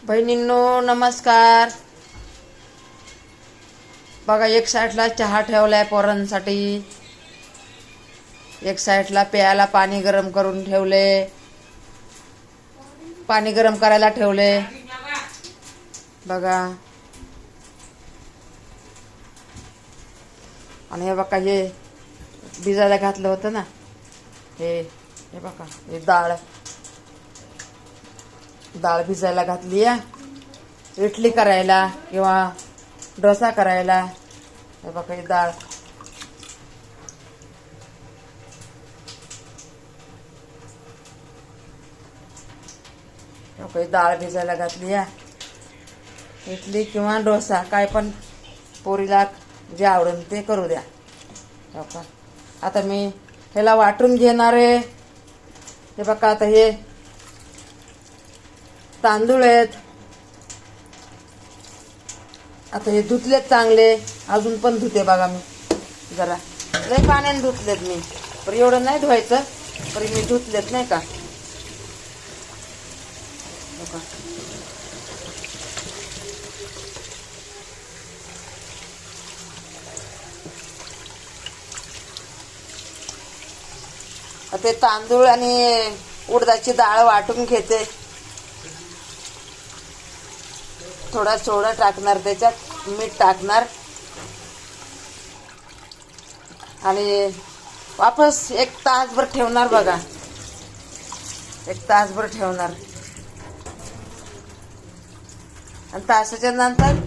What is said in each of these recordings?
बहिणींनो नमस्कार. बघा, एक साईडला चहा ठेवलाय पोरांसाठी, एक साईडला प्यायला पाणी गरम करून ठेवले, पाणी गरम करायला ठेवले. बघा, आणि हे बघा, हे भिजायला घातलं होतं ना, हे हे बघा, हे डाळ भिजायला घातली आहे इडली करायला किंवा डोसा करायला. हे बघा, ही डाळ डाळ भिजायला घातली आहे. इडली किंवा डोसा काय पण पोरीला जे आवडेल ते करू द्या. आता मी ह्याला वाटून घेणार आहे. हे बघा, आता हे तांदूळ आहेत. आता हे धुतलेत चांगले, अजून पण धुते बघा. मी जरा लय पाण्याने धुतलेत मी, पण एवढं नाही धुवायचं, पण मी धुतलेत नाही का. ते तांदूळ आणि उडदाची डाळ वाटून घेते. थोडा सोडा टाकणार, त्याच्यात मीठ टाकणार आणि वापस एक तासभर ठेवणार. बघा, एक तासभर ठेवणार आणि तासाच्या नंतर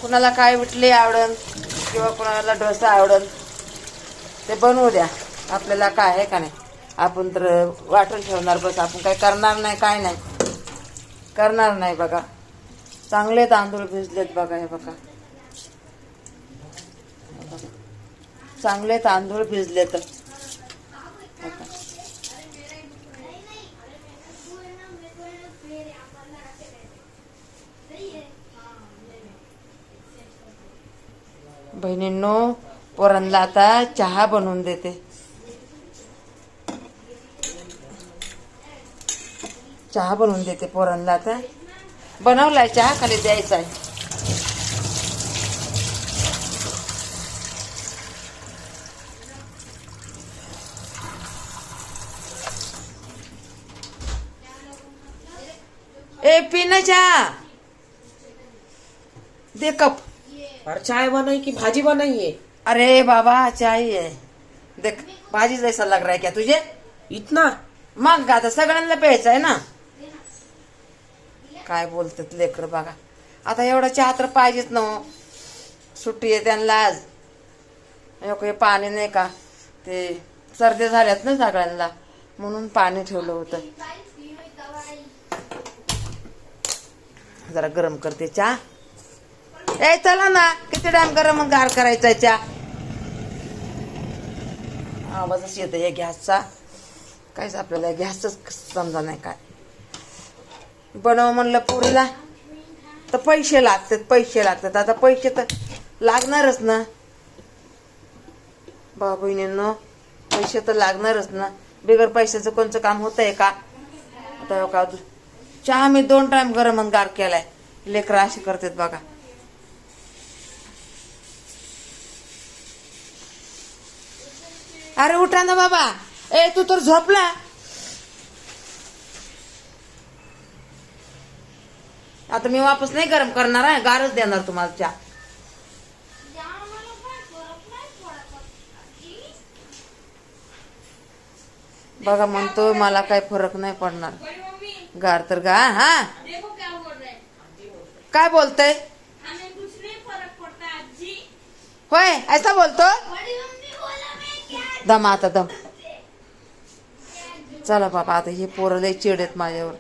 कुणाला काय इडली आवडल किंवा कुणाला डोसा आवडल ते बनवू द्या. आपल्याला काय आहे का नाही, आपण तर वाटून ठेवणार बस. आपण काय करणार नाही, काय नाही करणार नाही. बघा, चांगले तांदूळ भिजलेत बघा. हे बघा, चांगले तांदूळ भिजलेत. बहिणींनो, पोरांना आता चहा बनवून देते. चहा बनवून देते पोरांना. आता बनवलाय चहा, खाली द्यायचा आहे. ए पीना चहा दे कप. और चाय बनाई कि भाजी बनाई है? अरे बाबा, चाय है. देख, भाजी जैसा लग रहा है क्या तुझे? इतना मग आता सगळ्यांना प्यायचं आहे ना. काय बोलतात लेकर. बघा, आता एवढा चहा तर पाहिजेच ना. सुट्टी आहे त्यांना आज. हे पाणी नाही का, ते सर्दी झाल्यात ना सगळ्यांना, म्हणून पाणी ठेवलं होतं. जरा गरम करते चहा. ए चला ना, किती टाइम गरम गार करायचा चहा. आवाजच येतो या गॅसचा. काहीच आपल्याला गॅसच समजा नाही. काय बनव म्हणलं पुरीला तर पैसे लागतात, पैसे लागतात. आता पैसे तर लागणारच ना भाऊ बहिणींनो, पैसे तर लागणारच ना. बिगर पैशाचं कोणचं काम होतंय का. आता का चहा मी 2 टाइम गरम गार केलाय. लेकरं अशी करतात बघा. अरे उठा ना बाबा. ए तू तर झोपला. आता मी वापस नाही गरम करणार आहे, गारच देणार तुम्हाला चहा. बघा, म्हणतो मला काही फरक नाही पडणार. गार तर गा. हा, काय बोलतय? होय, ऐसा बोलतो. दम आता दम. चला बाबा, आता हे पोरं लय चिड आहेत माझ्यावर.